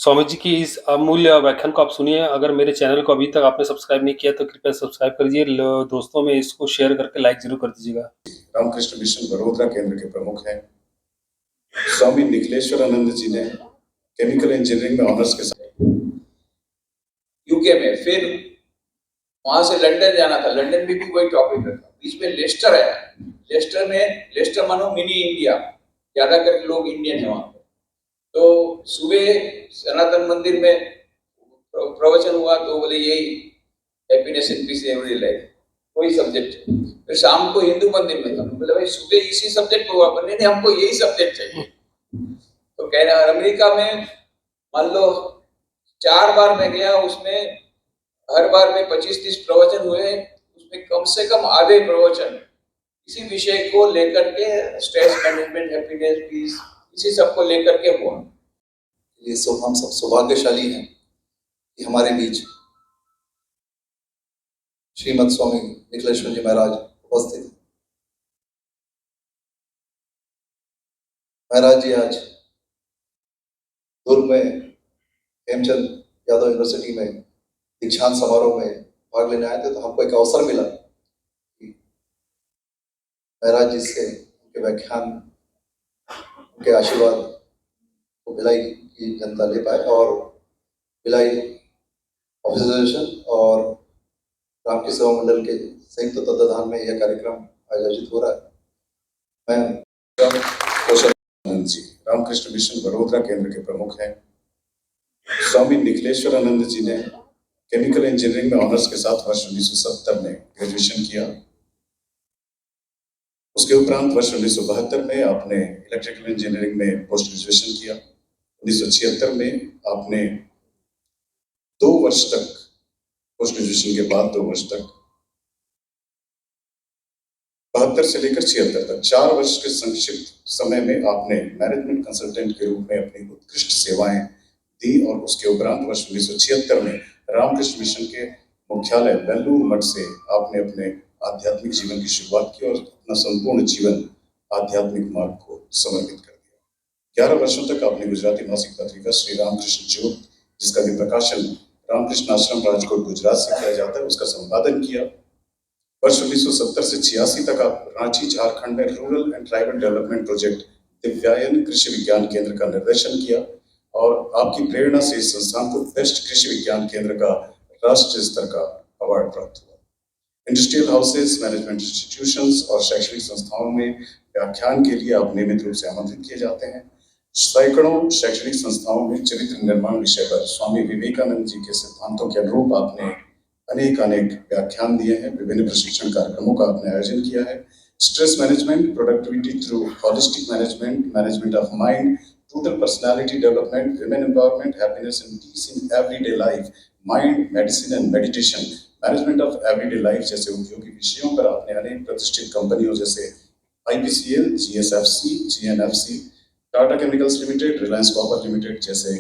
स्वामी जी की इस अमूल्य व्याख्यान को आप सुनिए। अगर मेरे चैनल को अभी तक आपने सब्सक्राइब नहीं किया तो कृपया सब्सक्राइब कर दीजिए। दोस्तों में इसको शेयर करके लाइक जरूर कर दीजिएगा। रामकृष्ण मिशन बड़ौदा केंद्र के प्रमुख हैं स्वामी निखिलेश्वरानंद जी ने केमिकल इंजीनियरिंग में ऑनर्स के साथ यूके में, फिर वहां से लंदन जाना था। लंदन में भी वही टॉपिक रखा। बीच में लेस्टर आया। लेस्टर मानो मिनी इंडिया, ज्यादा करके लोग इंडियन है वहां पे। तो सुबह सनातन मंदिर में प्रवचन हुआ तो बोले यही happiness in peace every life, कोई सब्जेक्ट। फिर शाम को हिंदू मंदिर में था, बोले भाई सुबह इसी सब्जेक्ट पर हुआ, बोले नहीं हमको यही सब्जेक्ट चाहिए। तो कह रहा अमेरिका में मान लो 4 बार मैं गया, उसमें हर बार में 25-30 प्रवचन हुए, उसमें कम से कम आधे प्रवचन इसी विषय को लेकर के, स्ट्रेस मैनेजमेंट, हैप्पीनेस, पीस, इसी सब को लेकर के हुआ। ये सब हम सब सौभाग्यशाली हैं कि हमारे बीच श्रीमद स्वामी निखिलेश्वर जी महाराज उपस्थित हैं। महाराज जी आज दुर्ग में हेमचंद यादव यूनिवर्सिटी में दीक्षांत समारोह में भाग लेने आए थे, तो हमको एक अवसर मिला कि महाराज जी से उनके व्याख्यान, उनके आशीर्वाद को भिलाई की जनता ले पाए। और भिलाई ऑफिसर और रामकृष्ण सेवा मंडल के संयुक्त तत्वाधान में यह कार्यक्रम आयोजित हो रहा है। आनंद जी रामकृष्ण मिशन बड़ौदा केंद्र के प्रमुख हैं स्वामी निखिलेश्वरानंद जी ने केमिकल इंजीनियरिंग में ऑनर्स के साथ वर्ष 1970 में ग्रेजुएशन किया। उसके उपरांत वर्ष 1972 में आपने इलेक्ट्रिकल इंजीनियरिंग में पोस्ट ग्रेजुएशन किया। 1976 में आपने 2 वर्ष तक, पोस्ट ग्रेजुएशन के बाद 2 वर्ष तक, 72 से लेकर 76 तक 4 वर्ष के संक्षिप्त समय में आपने मैनेजमेंट कंसल्टेंट के रूप में अपनी उत्कृष्ट सेवाएं दी। और उसके उपरांत वर्ष 1976 में रामकृष्ण मिशन के मुख्यालय बेलूर मठ से आपने अपने आध्यात्मिक जीवन की शुरुआत की और अपना संपूर्ण जीवन आध्यात्मिक मार्ग को समर्पित कर दिया। 11 वर्षों तक आपने गुजराती मासिक पत्रिका श्री रामकृष्ण ज्योत, जिसका भी प्रकाशन रामकृष्ण आश्रम राजकोट गुजरात से किया जाता है, उसका संपादन किया। वर्ष 1970 से 86 तक आप रांची झारखंड में rural and tribal development project Divyayan Krishi Vigyan केंद्र का निर्देशन किया। और आपकी प्रेरणा से इस संस्थान को बेस्ट कृषि विज्ञान केंद्र का राष्ट्रीय स्तर का अवार्ड प्राप्त हुआ। इंडस्ट्रियल हाउसेस, मैनेजमेंट इंस्टीट्यूशंस और शैक्षणिक संस्थाओं में व्याख्यान के लिए आप नियमित रूप से आमंत्रित किए जाते हैं। सैकड़ों शैक्षणिक संस्थाओं में चरित्र निर्माण विषय पर स्वामी विवेकानंद जी के सिद्धांतों के अनुरूप आपने अनेक व्याख्यान दिए हैं। विभिन्न प्रशिक्षण कार्यक्रमों का आपने आयोजन किया है। Stress management, productivity through holistic management, management of mind, total personality development, women empowerment, happiness and peace in everyday life, mind, medicine and meditation, management of everyday life जैसे उपयोगी विषयों पर आपने अनेक प्रतिष्ठित कंपनियों जैसे IPCL, GSFC, GNFC, Tata chemicals limited, Reliance copper limited जैसे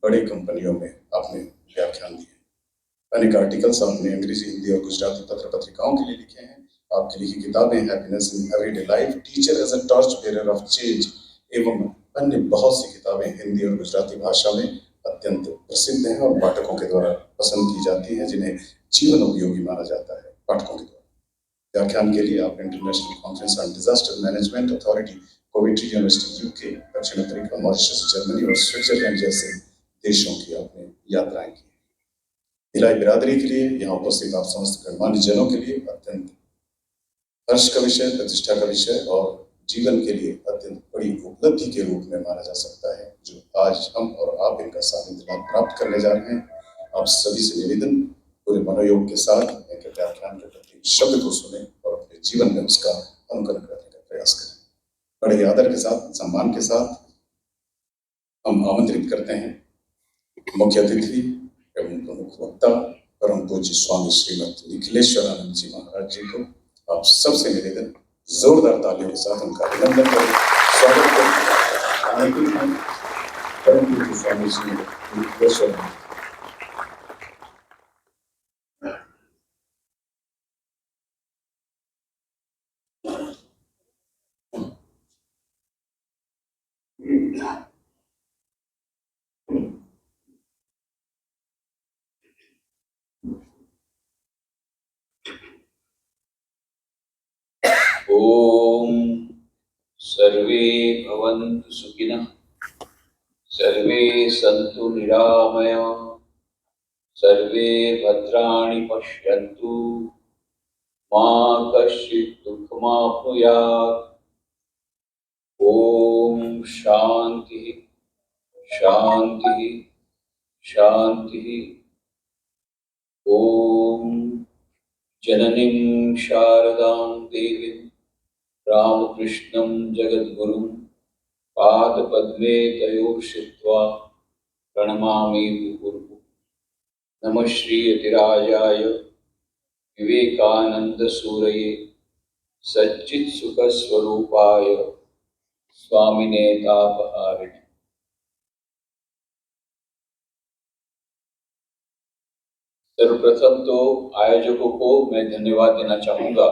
बड़े कंपनियों में आपने व्याख्यान दिए। अनेक आर्टिकल्स आपने अंग्रेजी, हिंदी और गुजराती पत्र पत्रिकाओं के लिए लिखे हैं। आपकी लिखी किताबें happiness in everyday life, teacher as a torch bearer of change एवं अन्य बहुत सी किताबें हिंदी और गुजराती भाषा में अत्यंत प्रसिद्ध हैं और पाठकों के द्वारा पसंद की जाती हैं, जिन्हें जीवन उपयोगी माना जाता है पाठकों के द्वारा। व्याख्यान के लिए आप international conference on disaster management authority, Coventry university UK, दक्षिण अफ्रीका, मॉरिशस, जर्मनी और स्विट्जरलैंड जैसे देशों की आपने यात्राएं की। भिलाई बिरादरी के लिए, यहाँ उपस्थित आप समस्त गणमान्य जनों के लिए अत्यंत हर्ष का विषय, प्रतिष्ठा का विषय और जीवन के लिए अत्यंत बड़ी उपलब्धि के रूप में माना जा सकता है, जो आज हम और आप इनका सानिध्य लाभ प्राप्त करने जा रहे हैं। आप सभी से निवेदन, पूरे मनोयोग के साथ एक व्याख्यान के प्रति शब्द को सुने और अपने जीवन में उसका अनुकरण करने का प्रयास करें। बड़े आदर के साथ, सम्मान के साथ हम आमंत्रित करते हैं मुख्य अतिथि एवं प्रमुख वक्ता परम पूज्य स्वामी श्रीमद निखिलेश्वरानंद जी महाराज जी को। आप सबसे निवेदन, जोरदार तालियों के साथ उनका अभिनंदन करें, स्वागत करें। परम पूज्य स्वामी श्रीमद निखिलेश्वरानंद। भवन्तु सुखिनः सर्वे सन्तु निरामया सर्वे भद्राणि पश्यन्तु मा कश्चित् दुःखमाप्नुयात्। ओम शांति शांति शांति। ओम जननीं शारदां देवीं रामकृष्णं जगद्गुरुं पादपद्मे तयोः श्रित्वा प्रणमामि मुहुर्मुहुः। नमः श्री यतिराजाय विवेकानंदसूरये सच्चित्सुखस्वरूपाय स्वामिने तापहारिणे। सर्वप्रथम तो आयोजकों को मैं धन्यवाद देना चाहूंगा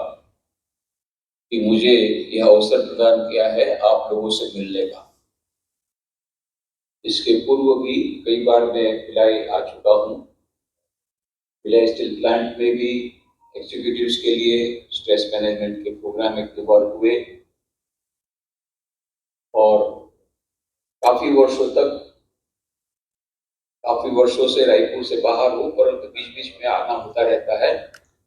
कि मुझे यह अवसर प्रदान किया है आप लोगों से मिलने का। इसके पूर्व भी कई बार मैं भिलाई आ चुका हूँ। भिलाई स्टील प्लांट में भी एग्जीक्यूटिव्स के लिए स्ट्रेस मैनेजमेंट के प्रोग्राम एक दो बार हुए और काफी वर्षों से रायपुर से बाहर हूँ, परंतु बीच बीच में आना होता रहता है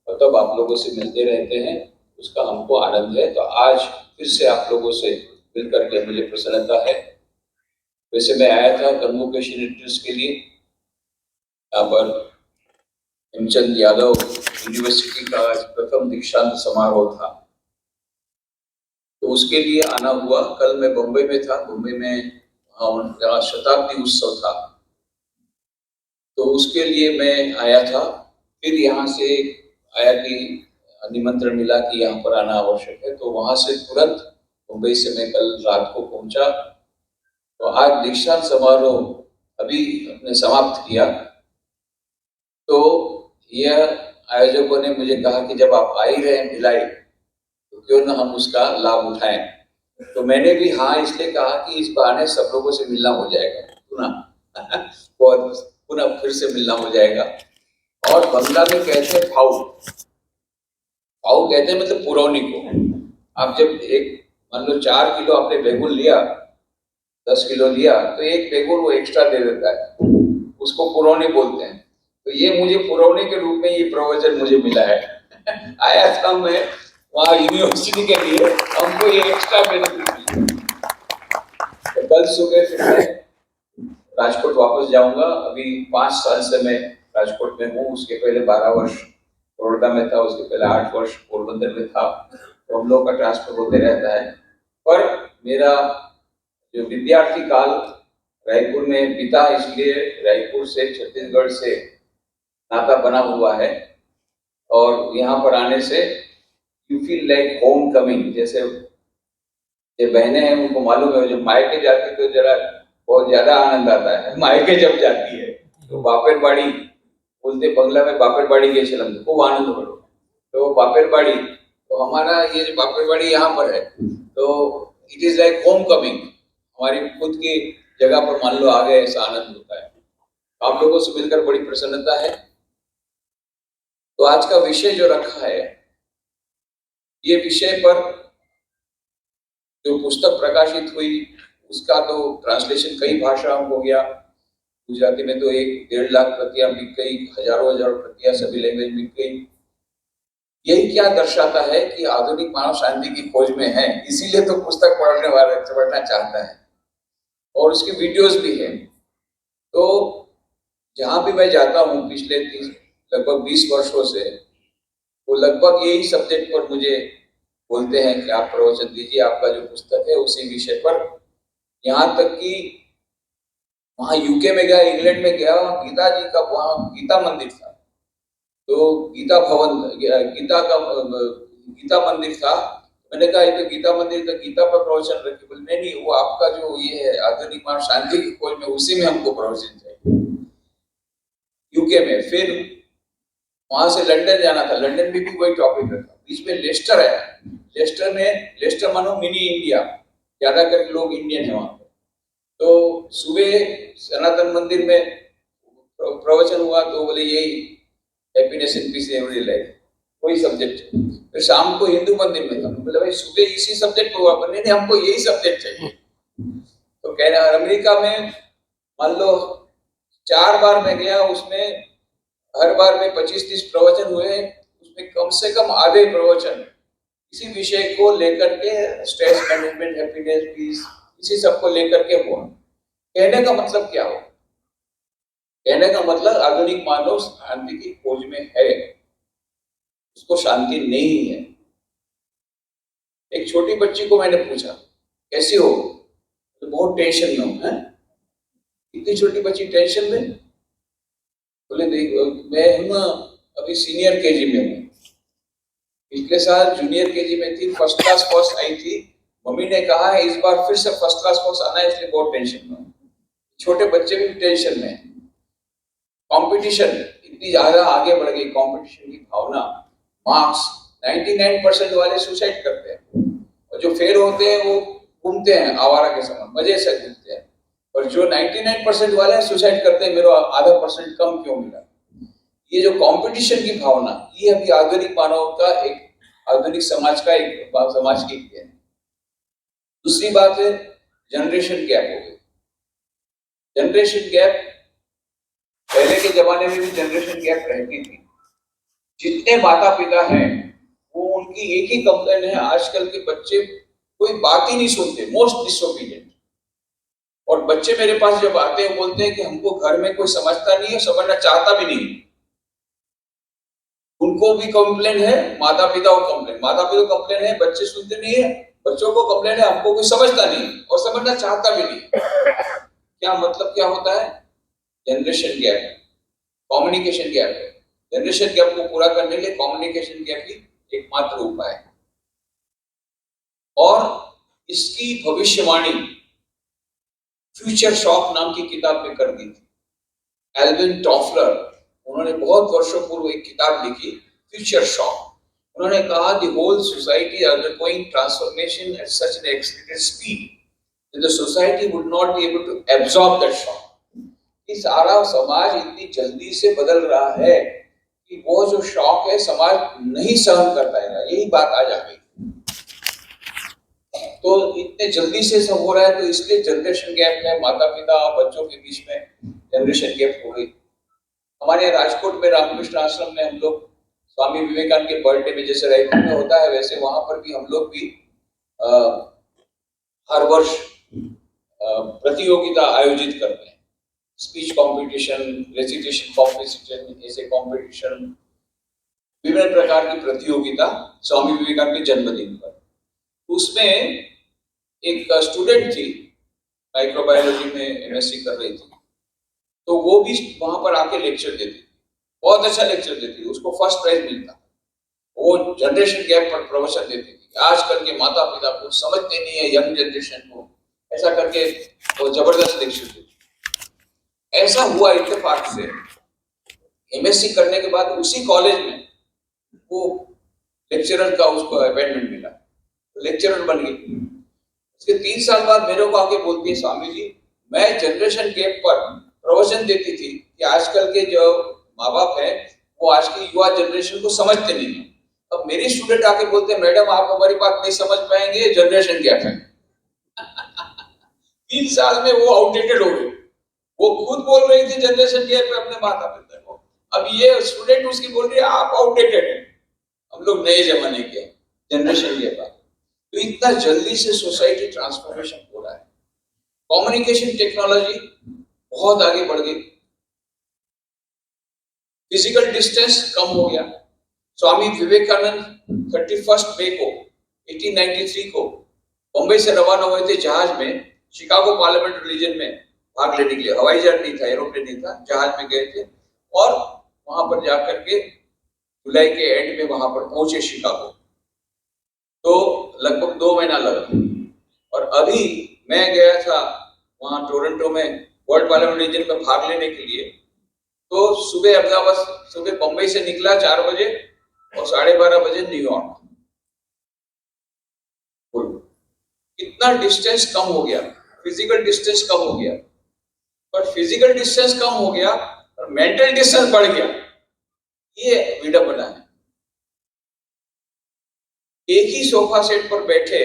और तब आप लोगों से मिलते रहते हैं, उसका हमको आनंद है। तो आज फिर से आप लोगों से मिलकर के मुझे प्रसन्नता है। वैसे मैं आया था कन्वोकेशन इंटरेस्ट के लिए, यहाँ पर हेमचंद यादव यूनिवर्सिटी का प्रथम दीक्षांत समारोह था, तो उसके लिए आना हुआ। कल मैं बम्बई में था, बम्बई में उनका शताब्दी उत्सव था, तो उसके लिए मैं आया था। फिर यहाँ से आया कि निमंत्रण मिला कि यहाँ पर आना आवश्यक है, तो वहां से तुरंत मुंबई से मैं कल रात को पहुंचा। तो आज दीक्षांत समारोह अभी अपने समाप्त किया, तो यह आयोजकों ने मुझे कहा कि जब आप आ ही रहे हैं भिलाई तो क्यों ना हम उसका लाभ उठाएं। तो मैंने भी हाँ इसलिए कहा कि इस बहाने सब लोगों से मिलना हो जाएगा, पुनः फिर से मिलना हो जाएगा। और बंगला में कहते हैं फाउ कहते हैं मतलब पुरौनी को। आप जब एक मान लो 4 किलो आपने बेगुन लिया, 10 किलो लिया, तो एक बेगुन वो एक्स्ट्रा दे देता है, उसको पुरौनी बोलते हैं। तो ये मुझे पुरौनी के रूप में ये प्रवचन मुझे मिला है। आया था मैं वहाँ यूनिवर्सिटी के लिए, हमको ये एक्स्ट्रा बेनिफिट मिला। तो कल सुबह फिर मैं राजकोट वापस जाऊंगा। अभी 5 साल से मैं राजकोट में हूँ, उसके पहले 12 वर्ष बड़ौदा में था, उसके पहले 8 वर्ष पोरबंदर में था। तो हम लोग का ट्रांसफर होते रहता है, पर मेरा जो विद्यार्थी काल रायपुर में बीता, इसलिए रायपुर से छत्तीसगढ़ से नाता बना हुआ है। और यहाँ पर आने से you feel like home coming. जैसे ये बहनें हैं उनको मालूम है, जब मायके जाती तो जरा बहुत ज्यादा आनंद आता है। मायके जब जाती है तो बापेर बाड़ी बोलते, बंगला में बापेर बाड़ी के चलन खूब आनंद हो। तो बापेर बाड़ी, तो हमारा ये जो बापेर बाड़ी यहाँ पर है, तो it is like home coming. हमारी खुद की जगह पर मान लो आ गए, ऐसा आनंद होता है। आप लोगों से मिलकर बड़ी प्रसन्नता है। तो आज का विषय जो रखा है, ये विषय पर जो पुस्तक प्रकाशित हुई उसका तो ट्रांसलेशन कई भाषाओं में हो गया। गुजराती में तो 1-1.5 लाख प्रतियां बिक गई, हजारों प्रतियां सभी लैंग्वेज बिक गई। यही क्या दर्शाता है कि आधुनिक मानव शांति की खोज में है, इसीलिए तो पुस्तक पढ़ना चाहता है। और उसकी वीडियोस भी है। तो जहां भी मैं जाता हूँ पिछले लगभग 20 वर्षों से, वो लगभग यही सब्जेक्ट पर मुझे बोलते हैं कि आप प्रवचन दीजिए, आपका जो पुस्तक है उसी विषय पर। यहाँ तक कि वहाँ यूके में गया, इंग्लैंड में गया, गीता जी का वहाँ गीता मंदिर था, तो गीता मंदिर था। मैंने कहा ये तो गीता मंदिर का गीता पर प्रवचन रखे, बोले नहीं, वो आपका जो ये है आधुनिक मानव शांति की खोज में, उसी में हमको प्रवचन चाहिए। यूके में फिर वहां से लंदन जाना था, लंदन में भी वही टॉपिक रखा। बीच में लेस्टर है, लेस्टर मानो मिनी इंडिया, ज्यादा करके लोग इंडियन है वहां पे। तो सुबह सनातन मंदिर में प्रवचन हुआ, तो बोले यही happiness in peace every life, कोई सब्जेक्ट। फिर शाम को हिंदू मंदिर में था, बोले भाई सुबह इसी सब्जेक्ट पर हुआ, नहीं हमको यही सब्जेक्ट चाहिए। तो कहना अमेरिका में मान लो 4 बार मैं गया, उसमें हर बार में 25-30 प्रवचन हुए, उसमें कम से कम आधे प्रवचन इसी विषय को लेकर के, स्ट्रेस मैनेजमेंट, हैप्पीनेस, पीस, इसी सब को लेकर के हुआ। कहने का मतलब क्या हो? कहने का मतलब आधुनिक मानव शांति की खोज में है, उसको शांति नहीं है। एक छोटी बच्ची को मैंने पूछा कैसी हो, तो बहुत टेंशन में हूं। इतनी छोटी बच्ची टेंशन में? बोले देख मैं हूं ना अभी सीनियर केजी में हूँ, पिछले साल जूनियर केजी में थी, फर्स्ट क्लास फर्स्ट आई थी, मम्मी ने कहा है इस बार फिर से फर्स्ट क्लास फर्स्ट आना है, इसलिए बहुत टेंशन में हूं। छोटे बच्चे भी टेंशन में। कंपटीशन इतनी ज्यादा आगे बढ़ गई, कंपटीशन की भावना, मार्क्स, 99% वाले सुसाइड करते हैं, और जो फेल होते हैं वो घूमते हैं आवारा के समान, मजे से घूमते हैं, और जो 99% वाले हैं सुसाइड करते हैं, मेरा आधा परसेंट कम क्यों मिला। ये जो कंपटीशन की भावना, ये अभी आधुनिक मानव का एक, आधुनिक समाज का एक, समाज की है। दूसरी बात है जनरेशन गैप हो गई। जनरेशन गैप, पहले के जमाने में भी जनरेशन गैप रहती थी। जितने माता पिता हैं वो, उनकी एक ही कंप्लेन है, आजकल के बच्चे कोई बात ही नहीं सुनते, मोस्ट डिसोबीडिएंट। और बच्चे मेरे पास जब आते हैं बोलते हैं कि हमको घर में कोई समझता नहीं है, समझना चाहता भी नहीं। उनको भी कंप्लेन है, माता पिता को कंप्लेन, माता पिता को कंप्लेन है, बच्चे सुनते नहीं है, बच्चों को कंप्लेन है, हमको कोई समझता नहीं और समझना चाहता भी नहीं। क्या मतलब क्या होता है? जनरेशन गैप, कम्युनिकेशन गैप है। जनरेशन गैप को पूरा करने के लिए कम्युनिकेशन गैप ही एकमात्र उपाय है। और इसकी भविष्यवाणी फ्यूचर शॉक नाम की किताब में कर दी थी, एल्विन टॉफलर। उन्होंने बहुत वर्षों पूर्व एक किताब लिखी, फ्यूचर शॉक। उन्होंने कहा the whole society undergoing transformation at such an accelerated speed that the society would not be able to absorb that shock. इस सारा समाज इतनी जल्दी से बदल रहा है कि वो जो शॉक है समाज नहीं सहन कर पाएगा, यही बात आज आ गई। तो इतने जल्दी से सब हो रहा है, तो इसलिए जनरेशन गैप है, माता पिता और बच्चों के बीच में जनरेशन गैप हो गई। हमारे राजकोट में रामकृष्ण आश्रम में हम लोग स्वामी विवेकानंद के बर्थडे में जैसे रायपुर में होता है, वैसे वहां पर भी हम लोग भी हर वर्ष प्रतियोगिता आयोजित करते हैं। स्पीच कंपटीशन, रेसिटेशन कॉम्पिटिशन, ऐसे कंपटीशन, विभिन्न प्रकार की प्रतियोगिता स्वामी विवेकानंद के जन्मदिन पर। उसमें एक स्टूडेंट थी, माइक्रोबायोलॉजी में एमएससी कर रही थी, तो वो भी वहां पर आके लेक्चर देती थी, बहुत अच्छा लेक्चर देती थी, उसको फर्स्ट प्राइज मिलता। वो जनरेशन गैप पर प्रवचन देती थी, आजकल के माता पिता को समझते नहीं है यंग जनरेशन को, ऐसा करके वो जबरदस्त लेक्चर देती। ऐसा हुआ इत्तेफाक से, एमएससी करने के बाद उसी कॉलेज में वो लेक्चरर का उसको अपॉइंटमेंट मिला, तो लेक्चरर बन गई। उसके 3 साल बाद मेरे को आके बोलती है, स्वामी जी मैं जनरेशन गैप पर प्रवचन देती थी कि आजकल के जो माँ बाप है वो आज की युवा जनरेशन को समझते नहीं है। अब मेरी स्टूडेंट आके बोलते हैं मैडम आप हमारी बात नहीं समझ पाएंगे, जनरेशन गैप है। 3 साल में वो आउटडेटेड हो गई। वो खुद बोल रही थी जनरेशन गैप पे अपने माता पिता को, अब ये स्टूडेंट उसकी बोल रही है आप आउटडेटेड है, हम लोग नए जमाने के, जनरेशन गैप। तो इतना जल्दी से सोसाइटी ट्रांसफॉर्मेशन हो रहा है। कम्युनिकेशन टेक्नोलॉजी बहुत आगे बढ़ गई, फिजिकल डिस्टेंस कम हो गया। स्वामी विवेकानंद 31 मई को 1893 को बंबई से रवाना हुए थे जहाज में, शिकागो पार्लियामेंट रीजन में भाग लेने के लिए। हवाई जहाज नहीं था, एरोप्लेन नहीं था, जहाज में गए थे और वहां पर जाकर के जुलाई के एंड में वहां पर पहुंचे शिकागो। तो लगभग 2 महीना लगा। और अभी मैं गया था वहां टोरंटो में वर्ल्ड पार्लियामेंट रीजन में भाग लेने के लिए, तो सुबह अहमदाबाद, सुबह बंबई से निकला 4 बजे और 12:30 बजे न्यूयॉर्क। इतना डिस्टेंस कम हो गया, फिजिकल डिस्टेंस कम हो गया। पर फिजिकल डिस्टेंस कम हो गया और मेंटल डिस्टेंस बढ़ गया, ये विडंबना है। एक ही सोफा सेट पर बैठे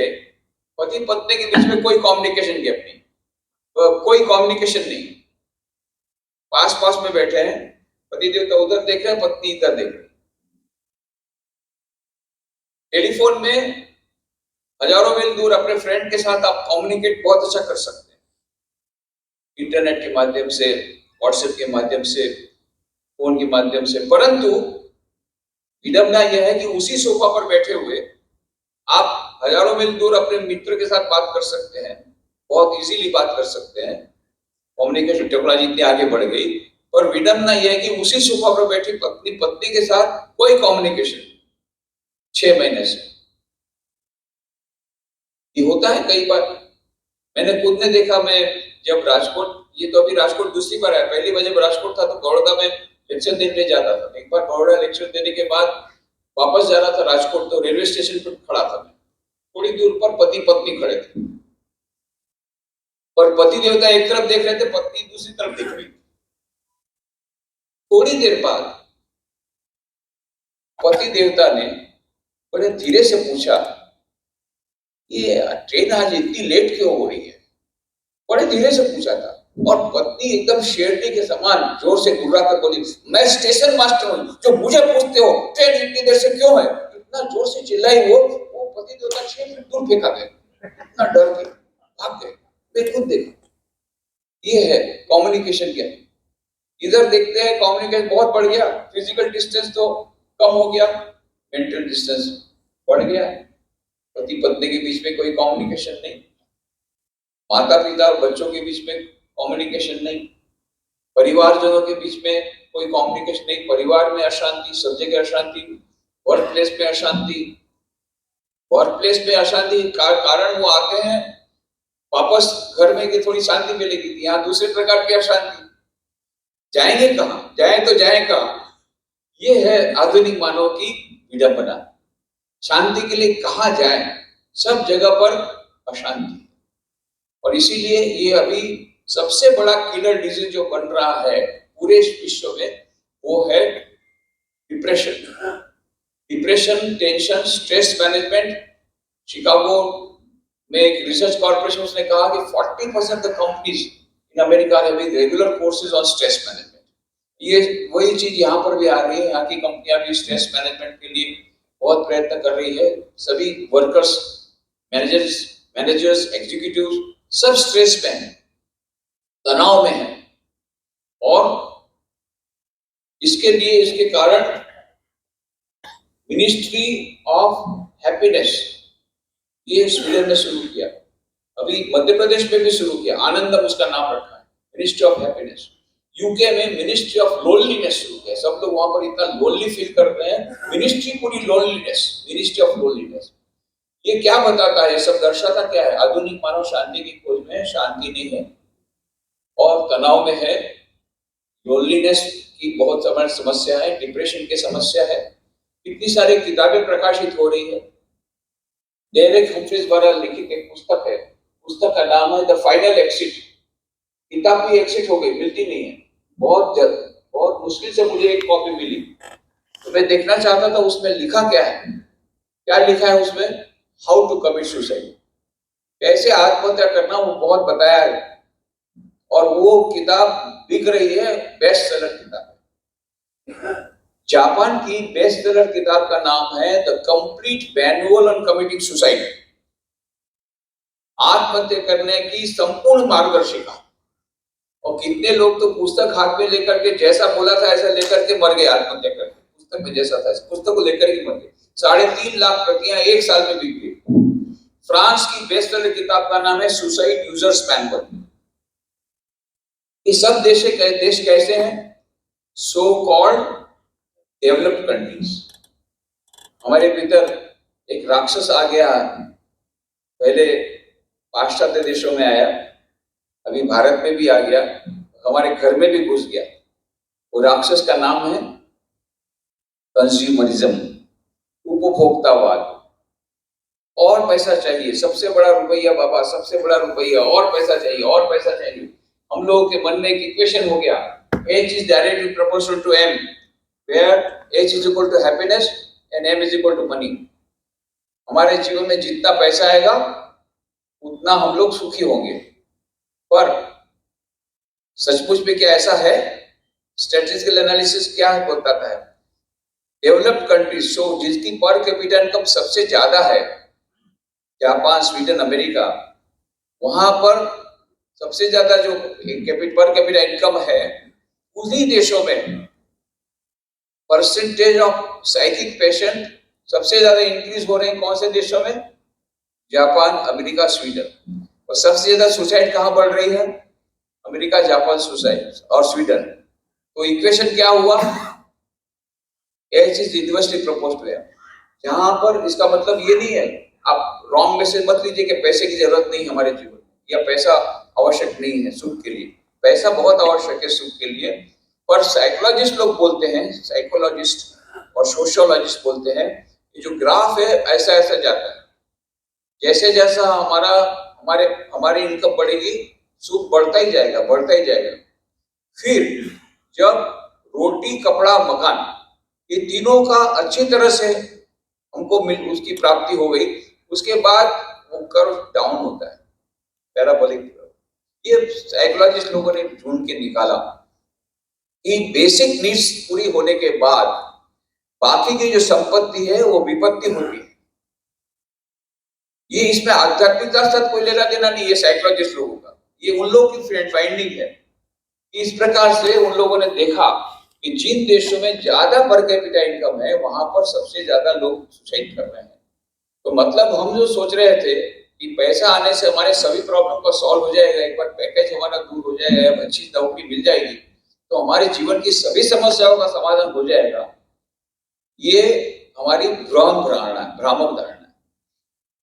पति पत्नी के बीच में कोई कम्युनिकेशन गैप नहीं, कोई कम्युनिकेशन नहीं। पास पास में बैठे हैं, पति देवता उधर देख रहे हैं, पत्नी इधर देख रही है। टेलीफोन में हजारों मील दूर अपने फ्रेंड के साथ आप कम्युनिकेट बहुत अच्छा कर सकते हैं, इंटरनेट के माध्यम से, व्हाट्सएप के माध्यम से, फोन के माध्यम से। परंतु विडंबना यह है कि उसी सोफा पर बैठे हुए आप हजारों मील दूर अपने मित्र के साथ बात कर सकते हैं, बहुत इजीली बात कर सकते हैं। कम्युनिकेशन टेक्नोलॉजी इतनी आगे बढ़ गई, पर विडंबना यह है कि उसी सोफा पर बैठी पत्नी के साथ कोई कम्युनिकेशन 6 महीने से। ये होता है कई बार, मैंने खुद ने देखा। मैं जब राजकोट, ये तो अभी राजकोट दूसरी बार आया, पहली बार जब राजकोट था तो बड़ौदा में लेक्चर देने जाता था। एक बार बड़ौदा लेक्चर देने के बाद वापस जा रहा था राजकोट, तो रेलवे स्टेशन पर खड़ा था मैं, थोड़ी दूर पर पति पत्नी खड़े थे, और पति देवता एक तरफ देख रहे थे, पत्नी दूसरी तरफ देख रही थी। थोड़ी देर बाद पति देवता ने बड़े धीरे से पूछा, ये ट्रेन आज इतनी लेट क्यों हो रही है? बड़े धीरे से पूछा था, और पत्नी एकदम शेरनी के समान जोर से गुर्रा कर बोली, मैं स्टेशन मास्टर हूं, जो मुझे पूछते हो ट्रेन इतनी देर से क्यों है? इतना जोर से चिल्लाई वो पति देवता 6 फीट दूर फेंका गया, इतना डर के भाग गए। मैं खुद देखा, ये है कम्युनिकेशन क्या है। इधर देखते हैं कम्युनिकेशन बहुत बढ़ गया, फिजिकल डिस्टेंस तो कम हो गया, मेंटल डिस्टेंस बढ़ गया। पति पत्नी के बीच में कोई कम्युनिकेशन नहीं, माता पिता और बच्चों के बीच में कम्युनिकेशन नहीं, परिवारजनों के बीच में कोई कम्युनिकेशन नहीं। परिवार में अशांति, सब जगह अशांति, वर्क प्लेस में अशांति। वर्क प्लेस में अशांति का कारण वो आते हैं वापस घर में कि थोड़ी शांति मिलेगी, यहाँ दूसरे प्रकार की अशांति। जाएंगे कहाँ, जाए तो जाए कहाँ? ये है आधुनिक मानव की विडंबना। शांति के लिए कहाँ जाए? सब जगह पर अशांति। और इसीलिए ये अभी सबसे बड़ा किलर डिजीज जो बन रहा है पूरे विश्व में, वो है depression. Depression, tension, stress management. Chicago में एक रिसर्च कॉर्पोरेशन ने कहा कि 40% of the companies in America having regular courses on stress management. ये वही चीज यहाँ पर भी आ रही है। यहाँ की कंपनियां भी स्ट्रेस मैनेजमेंट के लिए बहुत प्रयत्न कर रही है। सभी वर्कर्स, मैनेजर्स, एग्जीक्यूटिव सब स्ट्रेस में है, तनाव में है। और इसके लिए, इसके कारण मिनिस्ट्री ऑफ हैप्पीनेस ये स्वीडन में शुरू किया, अभी मध्य प्रदेश में भी शुरू किया, आनंदम उसका नाम रखा है, मिनिस्ट्री ऑफ हैप्पीनेस। यूके में मिनिस्ट्री ऑफ लोनलीनेस शुरू किया, सब लोग वहां पर इतना लोनली फील करते हैं, मिनिस्ट्री पूरी लोनलीनेस, मिनिस्ट्री ऑफ लोनलीनेस। ये क्या बताता है? सब दर्शाता क्या है? आधुनिक मानव शांति की खोज में है, शांति नहीं है और तनाव में है, लोनलीनेस की बहुत समस्या है, डिप्रेशन की समस्या है। इतनी सारी किताबें प्रकाशित हो रही है। डेरेक हम्फ्रीज द्वारा लिखित एक पुस्तक है, पुस्तक का नाम है द फाइनल एक्सिट। किताब भी एक्सिट हो गई, मिलती नहीं है, बहुत मुश्किल से मुझे एक कॉपी मिली, तो मैं देखना चाहता था उसमें लिखा क्या है। क्या लिखा है उसमें? हाउ टू कमिट सुसाइड, कैसे आत्महत्या करना, वो बहुत बताया है। और वो किताब बिक रही है, बेस्ट सेलर किताब। जापान की बेस्ट सेलर किताब का नाम है the complete manual on committing suicide, आत्महत्या करने की संपूर्ण मार्गदर्शिका। और कितने लोग तो पुस्तक हाथ में लेकर के, जैसा बोला था ऐसा लेकर के मर गए आत्महत्या करके, पुस्तक में जैसा था पुस्तक को लेकर के मर गए। 3.5 लाख प्रतियां एक साल में बिक गई। फ्रांस की बेस्ट सेलर किताब का नाम है सुसाइड यूजर्स मैनुअल। ये सब देश कैसे हैं? So called developed countries. हमारे भीतर एक राक्षस आ गया, पहले पाश्चात्य देशों में आया, अभी भारत में भी आ गया, हमारे घर में भी घुस गया। वो राक्षस का नाम है कंज्यूमरिज्म, उपभोक्तावाद। और पैसा चाहिए, सबसे बड़ा रुपया बाबा, सबसे बड़ा रुपया, और पैसा चाहिए, और पैसा चाहिए। हम लोगों के मन में एक इक्वेशन हो गया, H is directly proportional to M, where H is equal to happiness and M is equal to money। हमारे जीवन में जितना पैसा आएगा उतना हम लोग सुखी होंगे। पर सचमुच में क्या ऐसा है? स्टैटिस्टिकल एनालिसिस क्या बताता है? डेवलप्ड कंट्रीज शो जिसकी पर कैपिटा इनकम सबसे ज्यादा है, जापान, स्वीडन, अमेरिका, वहां पर सबसे ज्यादा जो पर कैपिटा इनकम है, उन्हीं देशों में परसेंटेज ऑफ साइकिक पेशेंट सबसे ज्यादा इंक्रीज हो रहे हैं। कौन से देशों में? Japan, America, Sweden. और सबसे ज्यादा सुसाइड कहां बढ़ रही है? अमेरिका, जापान, सुसाइड और स्वीडन। तो इक्वेशन क्या हुआ? H is inversely proportional. जहां पर इसका मतलब ये नहीं है, आप रॉन्ग मैसेज मत लीजिए कि पैसे की जरूरत नहीं हमारे जीवन में, या पैसा आवश्यक नहीं है सुख के लिए। पैसा बहुत आवश्यक है सुख के लिए। पर साइकोलॉजिस्ट लोग बोलते हैं, साइकोलॉजिस्ट और सोशियोलॉजिस्ट बोलते हैं, ये जो ग्राफ है ऐसा ऐसा जाता है। जैसे जैसा हमारी इनकम बढ़ेगी, सुख बढ़ता ही जाएगा, बढ़ता ही जाएगा। फिर जब रोटी, कपड़ा, मकान, ये तीनों का अच्छी तरह से हमको उसकी प्राप्ति हो गई, उसके बाद वो कर्व डाउन होता है, पैराबोलिक। ये साइकोलॉजिस्ट लोगों ने ढूंढ के निकाला कि बेसिक नीड्स पूरी होने के बाद बाकी की जो संपत्ति है वो विपत्ति होगी। ये इसमें आध्यात्मिकता साथ कोई लेना देना नहीं है साइकोलॉजिस्ट लोगों का, ये उन लोगों की फाइंडिंग है। इस प्रकार से उन लोगों ने देखा कि जिन देशों में ज्यादा पर कैपिटा इनकम है, वहां पर सबसे ज्यादा लोग सुसाइड कर रहे हैं। तो मतलब हम जो सोच रहे थे कि पैसा आने से हमारे सभी प्रॉब्लम का सॉल्व हो जाएगा, एक बार पैकेज हमारा दूर हो जाएगा, अच्छी नौकरी मिल जाएगी, तो हमारे जीवन की सभी समस्याओं का समाधान हो जाएगा, ये हमारी भ्रामक धारणा है।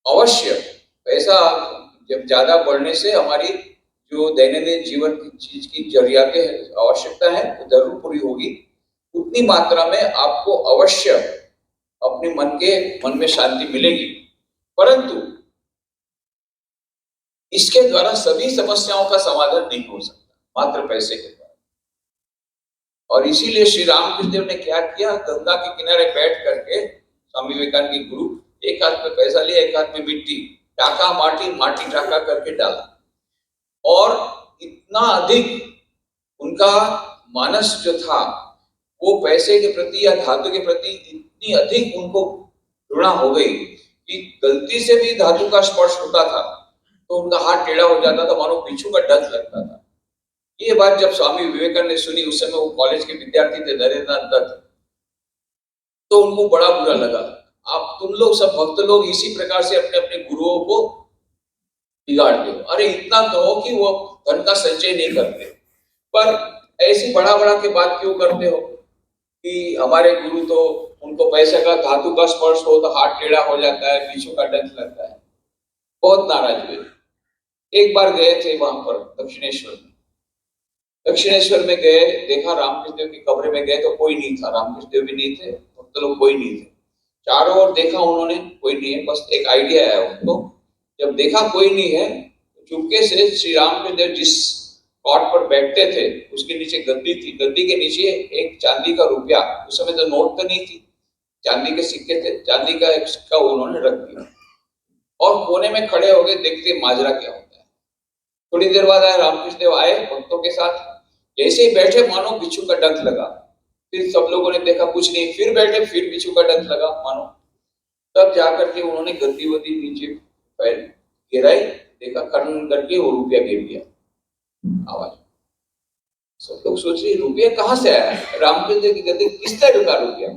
अवश्य पैसा जब ज्यादा बढ़ने से हमारी जो दैनंदिन जीवन की चीज की जरूरियातें आवश्यकता है वो जरूर पूरी होगी। उतनी मात्रा में आपको अवश्य अपने मन में शांति मिलेगी, परंतु इसके द्वारा सभी समस्याओं का समाधान नहीं हो सकता मात्र पैसे के द्वारा। और इसीलिए श्री रामकृष्ण देव ने क्या किया? गंगा के किनारे बैठ करके स्वामी विवेकानंद के गुरु, एक हाथ में पैसा लिया, एक हाथ में मिट्टी, टाका माटी, माटी टाका करके डाला। और इतना अधिक उनका मानस जो था वो पैसे के प्रति या धातु के प्रति इतनी अधिक उनको घृणा हो गई कि गलती से भी धातु का स्पर्श होता था तो उनका हाथ टेढ़ा हो जाता था, मानो बिच्छू का डंक लगता था। ये बात जब स्वामी विवेकानंद ने सुनी, उस समय वो कॉलेज के विद्यार्थी थे, नरेंद्रनाथ दत्त, तो उनको बड़ा बुरा लगा। आप तुम लोग सब भक्त लोग इसी प्रकार से अपने अपने गुरुओं को बिगाड़ते हो। अरे इतना कहो कि वो धन का संचय नहीं करते, पर ऐसी बड़ा बड़ा के बात क्यों करते हो कि हमारे गुरु तो उनको पैसे का, धातु का स्पर्श हो तो हाथ टेढ़ा हो जाता है, बिच्छू का डंक लगता है। बहुत नाराज हुए। एक बार गए थे वहां पर दक्षिणेश्वर में गए, देखा रामकृष्ण देव की कब्र में गए तो कोई नहीं था, रामकृष्ण देव भी नहीं थे, भक्त लोग कोई नहीं थे। चारों ओर देखा उन्होंने, कोई नहीं है, बस एक आइडिया आया उनको। जब देखा कोई नहीं है, चुपके से श्री रामकृष्ण देव जिस कॉट पर बैठते थे उसके नीचे गद्दी थी, गद्दी के नीचे एक चांदी का रुपया, उस समय तो नोट तो नहीं थी, चांदी के सिक्के थे, चांदी का एक सिक्का उन्होंने रख दिया और कोने में खड़े हो गए, देखते माजरा क्या होता है। थोड़ी देर बाद आए रामकृष्ण देव, आए भक्तों के साथ, जैसे ही बैठे मानो बिच्छू का डंक लगा। फिर सब लोगों ने देखा कुछ नहीं, फिर बैठे, फिर बिच्छू का डंक लगा मानो। तब जाकर के उन्होंने गद्दी वद्दी नीचे पैर गिराई, देखा खड़न करके वो रुपया गिर गया। आवाज, सब लोग सोच रहे रुपया कहाँ से आया? रामकृष्ण देव की गद्दी किस तरह का रुपया?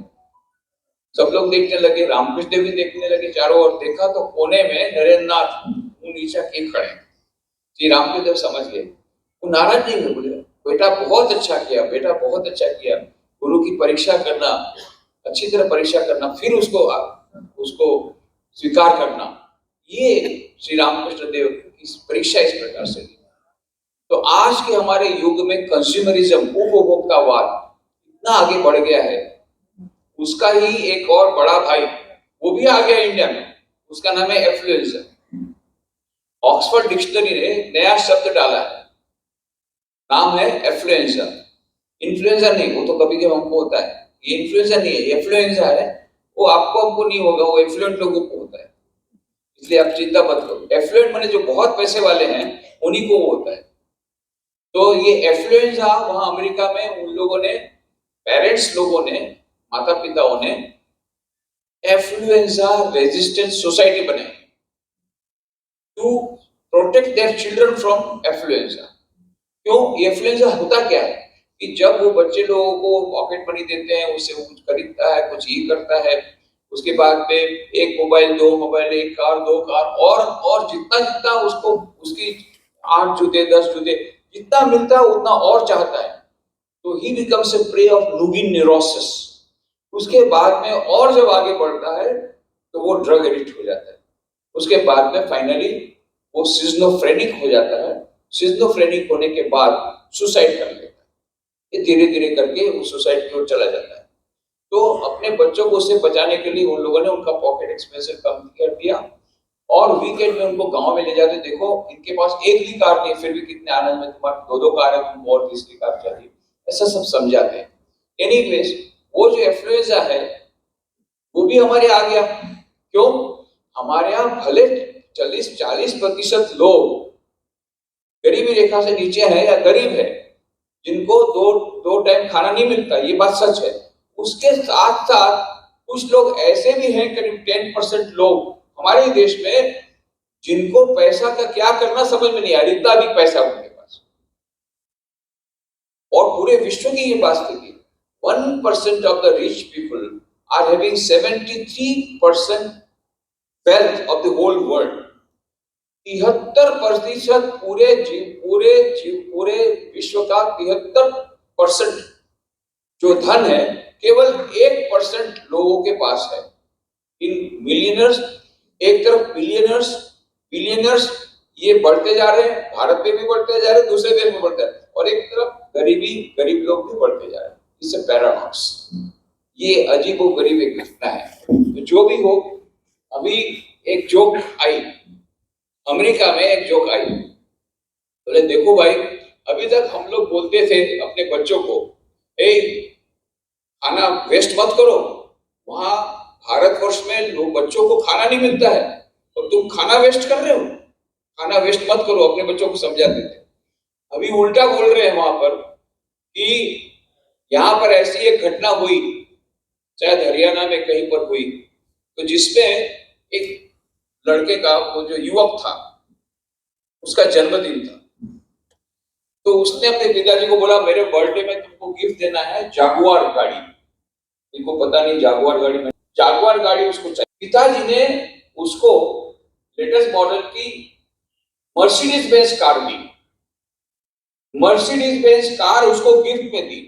सब लोग देखने लगे, रामकृष्ण देव भी देखने लगे, चारों ओर देखा तो कोने में नरेंद्रनाथ मुंह नीचा किए खड़े। श्री रामकृष्ण देव समझ गए, वो नाराज नहीं हुए, बोले बेटा बहुत अच्छा किया, बेटा बहुत अच्छा किया। गुरु की परीक्षा करना, अच्छी तरह परीक्षा करना, फिर उसको स्वीकार करना, ये श्री रामकृष्ण देव की परीक्षा इस प्रकार से। तो आज के हमारे युग में कंज्यूमरिज्म, उपभोक्तावाद इतना आगे बढ़ गया है, उसका ही एक और बड़ा भाई वो भी आ गया इंडिया में, उसका नाम है एफ्लुएंसर। ऑक्सफोर्ड डिक्शनरी ने नया शब्द डाला है, नाम है एफ्लुएंसर। इन्फ्लुएंजा नहीं, वो तो कभी कभी हमको होता है, ये इन्फ्लुएंजा नहीं है, एफ्लुएंजा है, वो आपको हमको नहीं होगा, वो एफ्लुएंट लोगों को होता है। इसलिए आप चिंता मत करो। एफ्लुएंट माने जो बहुत पैसे वाले हैं उन्हीं को वो होता है। तो ये एफ्लुएंजा वहां अमेरिका में उन लोगों ने, पेरेंट्स लोगों ने, माता पिताओं ने एफ्लुएंजा रेजिस्टेंट सोसाइटी बनाई to protect their children from affluenza. क्यों? एफ्लुएंजा होता क्या है कि जब वो बच्चे लोगों को पॉकेट मनी देते हैं, उससे वो कुछ खरीदता है, कुछ ये करता है, उसके बाद में एक मोबाइल, दो मोबाइल, एक कार, दो कार, और जितना जितना उसको उसकी 8 जूते, 10 जूते जितना मिलता है उतना और चाहता है। तो he becomes a prey of lugin neurosis. उसके बाद में और जब आगे बढ़ता है तो वो ड्रग एडिक्ट हो जाता है। उसके बाद में फाइनली वो सिज्नोफ्रेनिक हो जाता है। सिज्नोफ्रेनिक होने के बाद सुसाइड कर लेता है। ये धीरे धीरे करके वो सुसाइड की ओर चला जाता है। तो अपने बच्चों को उससे बचाने के लिए उन लोगों ने उनका पॉकेट एक्सपेंसिव कम कर दिया और वीकेंड में उनको गांव में ले जाते। देखो इनके पास एक ही कार नहीं, फिर भी कितने आनंद में, तुम्हारे दो दो कार है, तुमको और तीसरी कार चाहिए, ऐसा सब समझाते हैं। एनीवेज, वो जो एफ्लुएंजा है वो भी हमारे आ गया। क्यों? हमारे यहाँ भले 40% लोग गरीबी रेखा से नीचे है या गरीब है, जिनको दो टाइम खाना नहीं मिलता, ये बात सच है। उसके साथ साथ कुछ लोग ऐसे भी हैं, करीब 10% लोग हमारे देश में, जिनको पैसा का क्या करना समझ में नहीं आ रहा, इतना भी पैसा उनके पास। और पूरे विश्व की ये बात स्थिति, 1% of the rich people are having 73% wealth of the whole world. 73% पूरे विश्व का 73% जो धन है केवल 1% लोगों के पास है। इन मिलियनर्स, एक तरफ बिलियनर्स ये बढ़ते जा रहे हैं, भारत में भी बढ़ते जा रहे हैं, दूसरे देश में बढ़ते जा रहे हैं, और एक तरफ गरीब लोग भी बढ़ते जा रहे हैं। इससे पैराडॉक्स, ये अजीबोगरीब एक घटना है। तो जो भी हो, अभी एक जोक आई, अमेरिका में एक जोक आई, बोले देखो भाई, अभी तक हम लोग बोलते थे अपने बच्चों को, खाना वेस्ट मत करो। वहां भारतवर्ष में लोग, बच्चों को खाना नहीं मिलता है और तुम खाना वेस्ट कर रहे हो, खाना वेस्ट मत करो, अपने बच्चों को समझाते थे। अभी उल्टा बोल रहे हैं वहां पर कि यहाँ पर ऐसी एक घटना हुई, शायद हरियाणा में कहीं पर हुई, तो जिसमें एक लड़के का, वो जो युवक था, उसका जन्मदिन था। तो उसने अपने पिताजी को बोला, मेरे बर्थडे में तुमको गिफ्ट देना है जागुआर गाड़ी। इनको पता नहीं जागुआर गाड़ी में, जागुआर गाड़ी उसको चाहिए। पिताजी ने उसको लेटेस्ट मॉडल की मर्सिडीज बेंज कार दी। मर्सिडीज बेंज कार उसको गिफ्ट में दी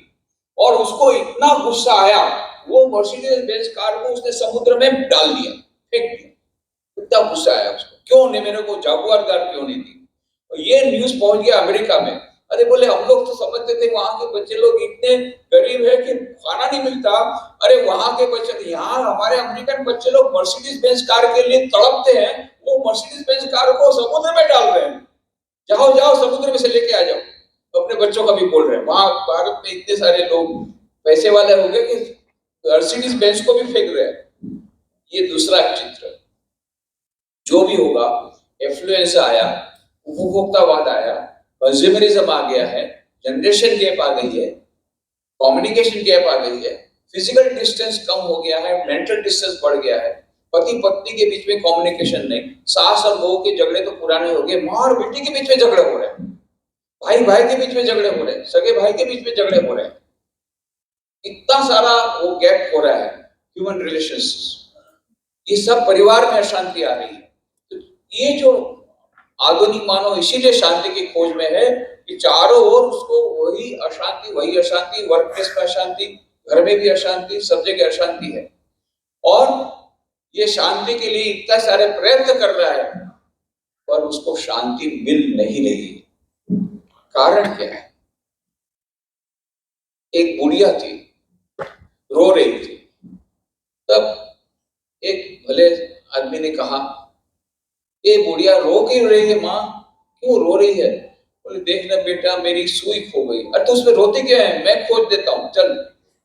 और उसको इतना गुस्सा आया, वो मर्सिडीज बेंज कार को उसने समुद्र में डाल दिया, फेंक दिया। इतना गुस्सा आया उसको, क्यों नहीं मेरे को जागुआर कार क्यों नहीं दी। और ये न्यूज पहुंच गया अमेरिका में। अरे बोले, हम लोग तो समझते थे वहां के बच्चे लोग इतने गरीब है कि खाना नहीं मिलता। अरे वहां के बच्चे, यहाँ हमारे अमेरिकन बच्चे लोग मर्सिडीज बेंज कार के लिए तड़पते हैं, वो मर्सिडीज बेंज कार को समुद्र में डाल रहे हैं। जाओ समुद्र में से लेके आ जाओ। तो अपने बच्चों का भी बोल रहे हैं। वहां भारत में इतने सारे लोग पैसे वाले हो गए कि मर्सिडीज बेंज को भी फेंक रहे हैं। ये दूसरा चित्र। जो भी होगा, एफ्लुएंसा आया, उपभोक्तावाद आया, कंज्यूमरिज्म आ गया है, जनरेशन गैप आ गई है, कम्युनिकेशन गैप आ गई है, फिजिकल डिस्टेंस कम हो गया है, मेंटल डिस्टेंस बढ़ गया है, पति पत्नी के बीच में कम्युनिकेशन नहीं, सास और बहू के झगड़े तो पुराने हो गए, माँ और बेटी के बीच में झगड़े हो रहे हैं, भाई के बीच में झगड़े हो रहे हैं, सगे भाई के बीच में झगड़े हो रहे हैं। इतना सारा वो गैप हो रहा है ह्यूमन रिलेशंस। ये सब परिवार में अशांति आ रही है। तो ये जो आधुनिक मानव इसीलिए शांति की खोज में है कि चारों ओर उसको वही अशांति, वर्क प्लेस में अशांति, घर में भी अशांति, सब जगह अशांति है। और ये शांति के लिए इतना सारे प्रयत्न कर रहा है, पर उसको शांति मिल नहीं रही है। कारण क्या है? एक बुढ़िया थी, रो रही थी। तब एक भले आदमी ने कहा, ये बुढ़िया रो क्यों रही है माँ, क्यों रो रही है? बोले, देखना बेटा, मेरी सुई खो गई। अरे तो उसमें रोती क्या है, मैं खोज देता हूँ, चल।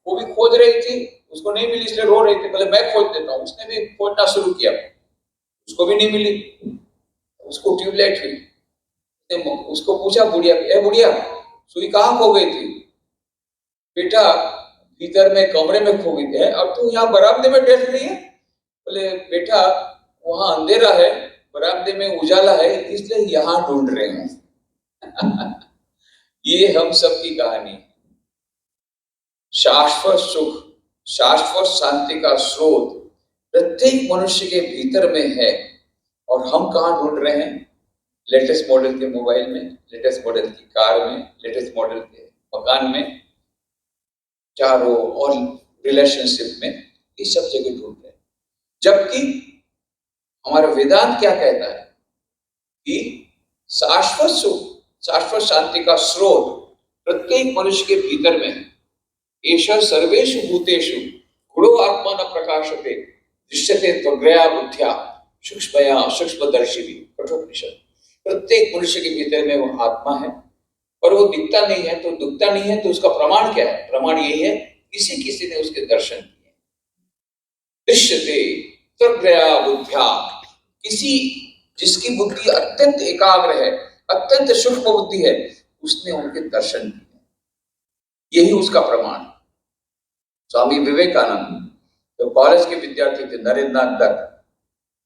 वो भी खोज रही थी, उसको नहीं मिली इसलिए रो रही थी, बोले मैं खोज देता हूँ। उसने भी खोजना शुरू किया। उसको भी नहीं मिली, उसको ट्यूबलाइट हुई। उसको पूछा बुढ़िया, ए बुढ़िया सुई कहाँ खो गई थी? बेटा भीतर में कमरे में खो गई है, और तू यहाँ बरामदे में बैठ रही है? बोले बेटा वहां अंधेरा है, बरामदे में उजाला है, इसलिए यहाँ ढूंढ रहे हैं। ये हम सब की कहानी है। शाश्वत सुख, शाश्वत शांति का स्रोत प्रत्येक मनुष्य के भीतर में है, और हम कहाँ ढूंढ रहे हैं? लेटेस्ट मॉडल के मोबाइल में, लेटेस्ट मॉडल की कार में, लेटेस्ट मॉडल के मकान में, चारों और रिलेशनशिप में, ये सब जगह ढूंढ रहे हैं। जबकि हमारा वेदांत क्या कहता है कि शाश्वत सुख, शाश्वत शांति का स्रोत प्रत्येक मनुष्य के भीतर में है। एषः सर्वेषु भूतेषु गुणो आत्मा न प्रकाशते दृश्यते त्वग्रया बुद्ध्या सूक्ष्मया सूक्ष्मदर्शिनी। कठोपनिषद। प्रत्येक मनुष्य के भीतर में वो आत्मा है, और वो दिखता नहीं है, तो दिखता नहीं है, तो उसका प्रमाण क्या है? प्रमाण यही है, किसी किसी ने उसके दर्शन किए। दृश्यते त्वग्रया बुद्ध्या, किसी जिसकी बुद्धि अत्यंत एकाग्र है, अत्यंत सूक्ष्म बुद्धि है, उसने उनके दर्शन किए। यही उसका प्रमाण। स्वामी विवेकानंद तो कॉलेज के विद्यार्थी थे, नरेंद्र नाथ दत्त,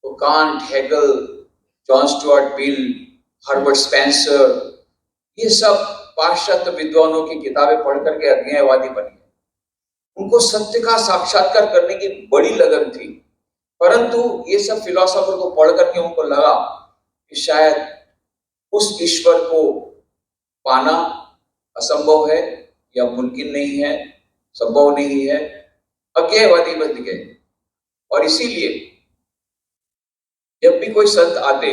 तो can't, Hegel, John Stuart Mill, Herbert Spencer, ये सब पाश्चात्य विद्वानों की किताबें पढ़ करके अज्ञेयवादी बन गए। उनको सत्य का साक्षात्कार करने की बड़ी लगन थी, परंतु ये सब फिलोसोफर को पढ़ करके उनको लगा कि शायद उस ईश्वर को पाना असंभव है या मुमकिन नहीं है, संभव नहीं है, अज्ञेयवादी बन गए। और इसीलिए जब भी कोई संत आते,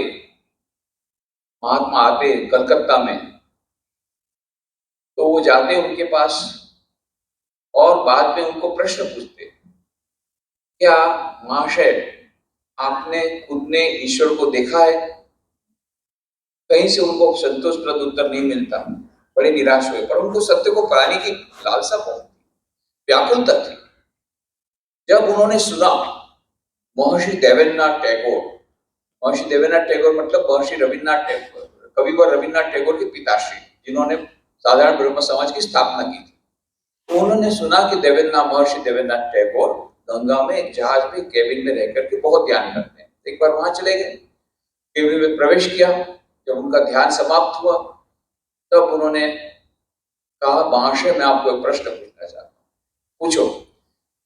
महात्मा आते कलकत्ता में, तो वो जाते उनके पास और बाद में उनको प्रश्न पूछते, क्या महाशय आपने खुद ने ईश्वर को देखा है? कहीं से उनको संतोषप्रद उत्तर नहीं मिलता, बड़े निराश हुए। पर उनको सत्य को पाने की लालसा बहुत थी, व्याकुलता थी। जब उन्होंने सुना महर्षि देवेंद्रनाथ टैगोर, महर्षि देवेंद्रनाथ टैगोर मतलब महर्षि रविन्द्रनाथ टैगोर, कविवर रविन्द्रनाथ टैगोर के पिताश्री, जिन्होंने साधारण ब्रह्म समाज की स्थापना की थी, तो उन्होंने सुना कि महर्षि देवेंद्रनाथ टैगोर गंगा में एक जहाज में केबिन में रह करके बहुत ध्यान करते हैं। एक बार वहां चले गए, केबिन में प्रवेश किया। जब उनका ध्यान समाप्त हुआ, तब उन्होंने कहा, महाशय मैं आपको एक प्रश्न पूछना चाहता हूँ, पूछो।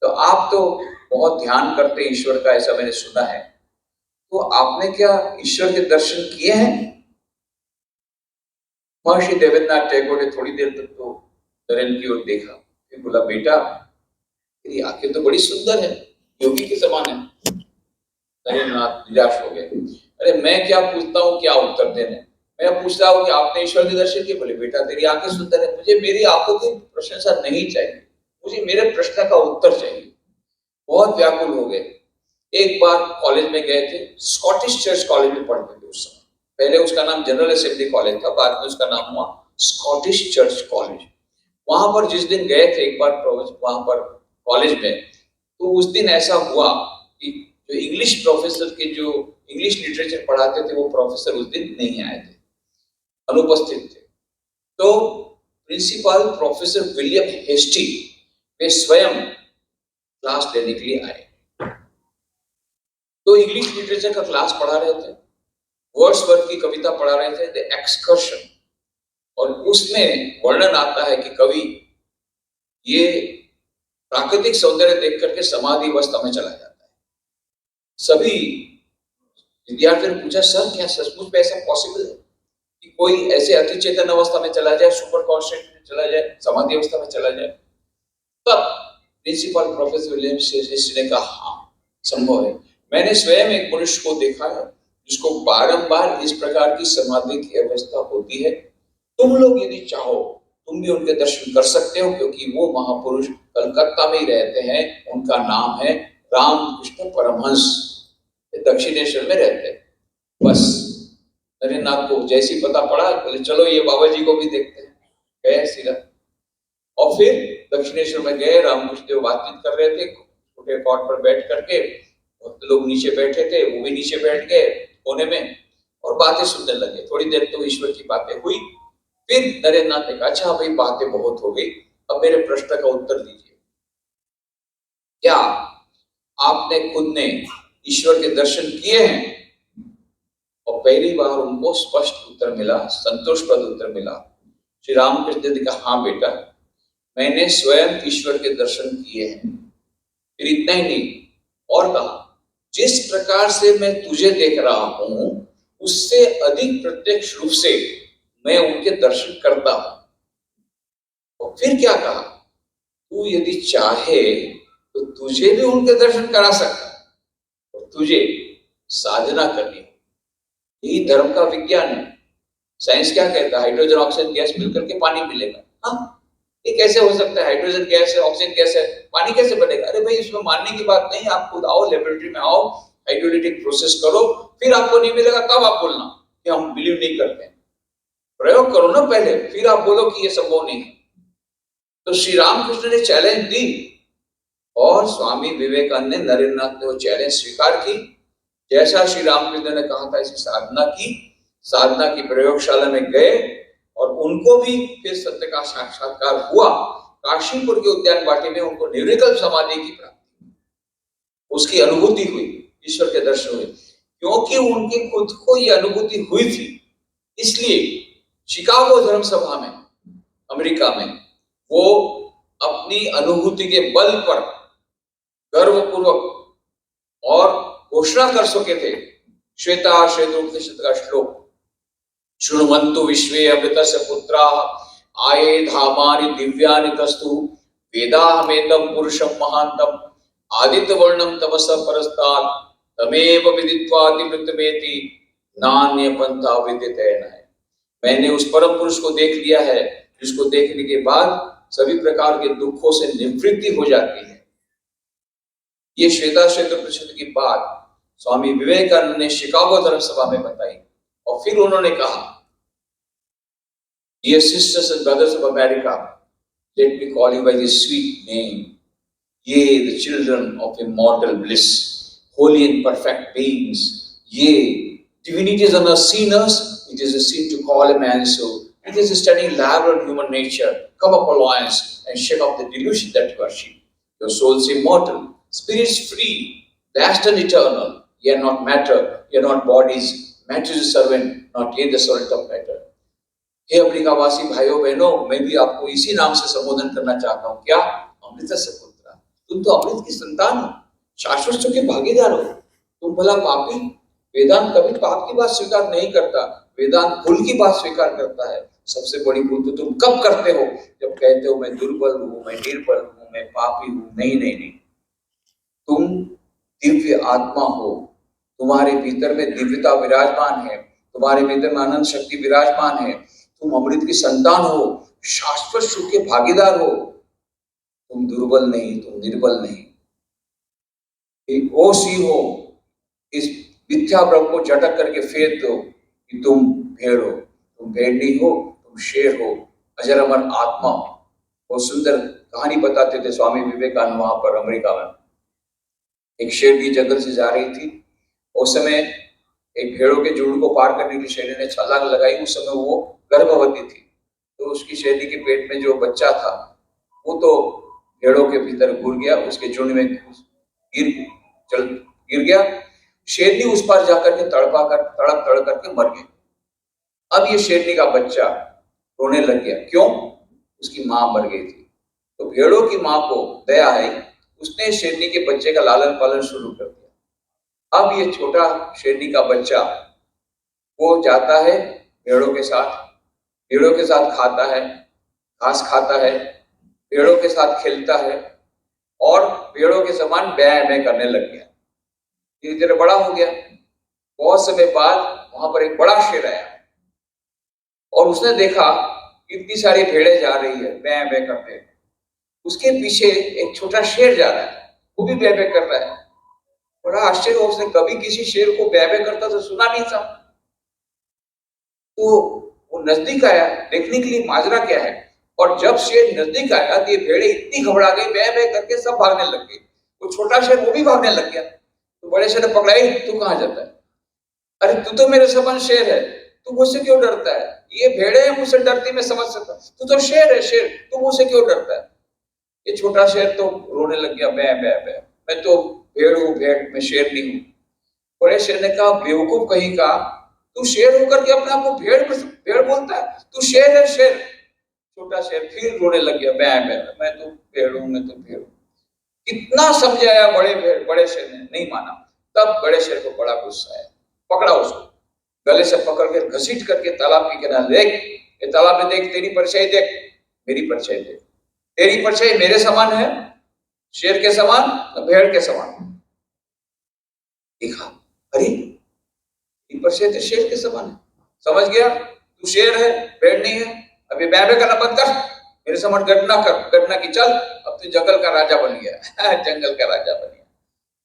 तो आप तो बहुत ध्यान करते हैं ईश्वर का, ऐसा मैंने सुना है, तो आपने क्या ईश्वर के दर्शन किए हैं? महर्षि देवेंद्रनाथ टैगोर ने थोड़ी देर तक तो नरेंद्र की ओर देखा, फिर बोला, बेटा तेरी आंखें तो बड़ी सुंदर है, योगी के समान है। नरेंद्रनाथ निराश हो गए। अरे मैं क्या पूछता हूँ, क्या उत्तर देने? मैं पूछता हूँ कि आपने ईश्वर के दर्शन किए? बोले बेटा तेरी आंखें सुंदर है, मुझे मेरी आंखों की प्रशंसा नहीं चाहिए, मुझे मेरे प्रश्न का उत्तर चाहिए। बहुत व्याकुल हो गए। एक बार कॉलेज में गए थे, स्कॉटिश चर्च कॉलेज में पढ़ते थे उस समय। पहले उसका नाम जनरल असेंबली कॉलेज था, बाद में उसका नाम हुआ स्कॉटिश चर्च कॉलेज। वहां पर जिस दिन गए थे एक बार वहां पर कॉलेज में, तो उस दिन ऐसा हुआ कि जो इंग्लिश प्रोफेसर के जो इंग्लिश लिटरेचर पढ़ाते थे वो प्रोफेसर उस दिन नहीं आए थे, अनुपस्थित थे। तो प्रिंसिपल प्रोफेसर विलियम हेस्टी वे स्वयं क्लास लेने के लिए आए। तो इंग्लिश लिटरेचर का क्लास पढ़ा रहे थे, वर्ड्सवर्थ की कविता पढ़ा रहे थे, द एक्सकर्शन, और उसमें वर्णन आता है कि कवि ये प्राकृतिक सौंदर्य देख करके समाधि अवस्था में चला जाता है। सभी विद्यार्थियों ने पूछा, सर क्या सचमुच में ऐसा पॉसिबल है कि कोई ऐसे अति चेतन अवस्था में चला जाए, सुपर कॉन्शियस में चला जाए, समाधि अवस्था में चला जाए? तब प्रिंसिपल प्रोफेसर विलियम शेक्सपियर ने कहा, हाँ संभव है, मैंने स्वयं एक मनुष्य को देखा है जिसको बारंबार इस प्रकार की समाधि की अवस्था होती है। तुम लोग यदि चाहो तुम भी उनके दर्शन कर सकते हो, क्योंकि वो महापुरुष कलकत्ता में ही रहते हैं, उनका नाम है रामकृष्ण परमहंस, दक्षिणेश्वर में रहते हैं। बस नरेंद्रनाथ को जैसी पता पड़ा, बोले चलो ये बाबा जी को भी देखते हैं। गए सीधा, और फिर दक्षिणेश्वर में गए। रामकृष्ण देव बातचीत कर रहे थे छोटे कॉट पर बैठ करके, भक्त लोग नीचे बैठे थे, वो भी नीचे बैठ गए कोने में और बातें सुनने लगे। थोड़ी देर तो ईश्वर की बातें हुई। फिर नरेंद्र नाथ ने कहा, अच्छा भाई बातें बहुत हो गई, अब मेरे प्रश्न का उत्तर दीजिए। क्या आपने खुद ने ईश्वर के दर्शन किए हैं? और पहली बार उनको स्पष्ट उत्तर मिला, संतोषप्रद उत्तर मिला। श्री रामकृष्ण ने कहा, हाँ बेटा, मैंने स्वयं ईश्वर के दर्शन किए हैं। फिर इतना ही नहीं, और कहा, जिस प्रकार से मैं तुझे देख रहा हूं उससे अधिक प्रत्यक्ष रूप से मैं उनके दर्शन करता हूं। और फिर क्या कहा, तू यदि चाहे तो तुझे भी उनके दर्शन करा सकता है, और तुझे साधना करनी है। यही धर्म का विज्ञान है। साइंस क्या कहता है, हाइड्रोजन ऑक्सीजन गैस मिलकर के पानी मिलेगा। हाँ, ये कैसे हो सकता है? हाइड्रोजन गैस है, ऑक्सीजन गैस है, पानी कैसे बनेगा? अरे भाई, इसमें मानने की बात नहीं। आप खुद आओ, लेबोरेटरी में आओ, हाइड्रोलिटिक प्रोसेस करो, फिर आपको नहीं मिलेगा तब आप बोलना कि हम बिलीव नहीं करते हैं। प्रयोग करो ना पहले, फिर आप बोलो कि ये संभव नहीं है। तो श्री रामकृष्ण ने चैलेंज दी और स्वामी विवेकानंद ने, नरेंद्र नाथ ने वो चैलेंज स्वीकार की। जैसा श्री रामकृष्ण ने कहा था ऐसी साधना की प्रयोगशाला में गए और उनको भी फिर सत्य का साक्षात्कार हुआ। काशीपुर के उद्यान वाटी में उनको निर्विकल्प समाधि की प्राप्ति, उसकी अनुभूति हुई, ईश्वर के दर्शन हुए। क्योंकि उनकी खुद को ये अनुभूति हुई थी, इसलिए शिकागो धर्म सभा में अमेरिका में वो अपनी अनुभूति के बल पर गर्वपूर्वक और घोषणा कर सके थे। श्वेता श्वेत उपनिषद का श्लोक, शृण्वन्तु विश्वे अमृतस्य पुत्राः आये धामानि दिव्यानि तस्तु वेदाहमेतं पुरुषं महान्तम् आदित्यवर्णं तमसः परस्तात् तमेव विदित्वातिमृतमेति नान्य पंथा विदितेन। मैंने उस परम पुरुष को देख लिया है जिसको देखने के बाद सभी प्रकार के दुखों से निवृत्ति हो जाती है। ये श्वेता श्वेत उपनिषद की बात स्वामी विवेकानंद ने शिकागो धर्म सभा में बताई। और फिर उन्होंने कहा, Dear sisters and brothers of America, let me call you by this sweet name. Ye, the children of immortal bliss, holy and perfect beings. Ye, divinities are not sinners. It is a sin to call a man so. It is a stunning labor on human nature. Come up, alliance, and shake off the delusion that you are sheep. Your souls immortal, spirits free, vast and eternal. Ye are not matter, ye are not bodies. Matter is a servant, not ye the servant of matter. हे अमेरिकावासी भाइयों बहनों, मैं भी आपको इसी नाम से संबोधन करना चाहता हूँ। क्या? अमृतस्य पुत्र। तुम तो अमृत की संतान हो, शाश्वत सुख के भागीदार हो। तुम भला पापी? वेदांत कभी पाप की बात स्वीकार नहीं करता, वेदांत भूल की बात स्वीकार करता है। सबसे बड़ी भूल तो तुम कब करते हो? जब कहते हो मैं दुर्बल हूँ, मैं निर्बल हूँ, मैं पापी हूँ। नहीं नहीं नहीं, तुम दिव्य आत्मा हो, तुम्हारे भीतर में दिव्यता विराजमान है, तुम्हारे भीतर में अनंत शक्ति विराजमान है। तुम अमृत की संतान हो, शाश्वत सुख के भागीदार हो। तुम दुर्बल नहीं, तुम निर्बल नहीं। वो सी हो, इस मिथ्या भ्रम को झटक करके फेंक दो कि तुम भेड़ हो। तुम भेड़ नहीं हो, तुम शेर हो, अजर अमर आत्मा हो। बहुत सुंदर कहानी बताते थे स्वामी विवेकानंद वहां पर अमेरिका में। एक शेरनी जंगल से जा रही थी, उस समय एक भेड़ों के झुंड को पार करने के लिए शेरनी ने छलांग लगाई। उस समय वो गर्भवती थी, तो उसकी शेरनी के पेट में जो बच्चा था वो तो भेड़ों के भीतर घुस गया, उसके झुंड में गिर गया। शेरनी उस पार जाकर के तड़प करके मर गई। अब ये शेरनी का बच्चा रोने लग गया। क्यों? उसकी माँ मर गई थी। तो भेड़ों की माँ को दया आई, उसने शेरनी के बच्चे का लालन पालन शुरू कर दिया। अब ये छोटा शेरनी का बच्चा वो जाता है भेड़ों के साथ खाता है, घास खाता है, पेड़ों के साथ खेलता है और पेड़ों के समान बै करने लग गया। धीरे धीरे बड़ा हो गया। बहुत समय बाद वहां पर एक बड़ा शेर आया और उसने देखा इतनी सारी भेड़ें जा रही है बै करते, उसके पीछे एक छोटा शेर जा रहा है, वो भी बै कर रहा है। बड़ा आश्चर्य, उसने कभी किसी शेर को बै करता तो सुना नहीं था। तो वो नजदीक आया देखने के लिए माजरा क्या है, और जब शेर नजदीक आया तो ये भेड़ें इतनी घबरा गई, बै करके सब भागने लग गई। वो छोटा शेर वो भी भागने लग गया। तो बड़े शेर ने पकड़ा, "ए, तू कहाँ जाता है? अरे तू तो मेरे समान शेर है, तू मुझसे क्यों डरता है? ये भेड़े हैं मुझसे डरती, मैं समझ सकता, तू तो शेर है, शेर, तू मुझसे क्यों डरता है?" ये छोटा शेर तो रोने लग गया, बै बै बै, "मैं तो भेड़ हूँ, भेड़, मैं शेर नहीं हूँ।" बड़े शेर ने कहा, "बेवकूफ कहीं का, तू शेर होकर के अपने आप को भेड़ बोलता है? तू शेर है, शेर।" छोटा शेर फिर रोने लग गया, बै बै, "मैं तो भेड़ हूँ, मैं तो भेड़ हूँ।" कितना समझाया बड़े शेर ने, नहीं माना। तब बड़े शेर को बड़ा गुस्सा आया, पकड़ा उसको, गले से पकड़ के घसीट करके तालाब के किनारे, "देख, ये तालाब में देख, तेरी परछाई देख, मेरी परछाई देख, तेरी परछाई मेरे समान है, शेर के समान, भेड़ के समान।" देखा, अरे तेरी परछाई तो शेर के समान है, समझ गया, तू शेर है, भेड़ नहीं है। अभी बै बै करना बंद कर, मेरे समान गणना कर, गणना की, चल, अब तू जंगल का राजा बन गया। जंगल का राजा बन गया।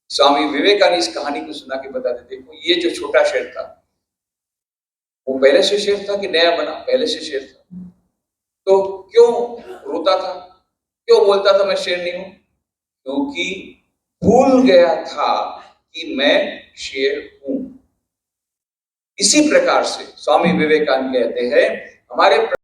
स्वामी विवेकानंद इस कहानी को सुना के बताते, देखो ये जो छोटा शेर था, वो पहले से शेर था कि नया बना? पहले से शेर था। तो क्यों रोता था, क्यों बोलता था मैं शेर नहीं हूं? क्योंकि भूल गया था कि मैं शेर हूं। इसी प्रकार से स्वामी विवेकानंद कहते हैं, हमारे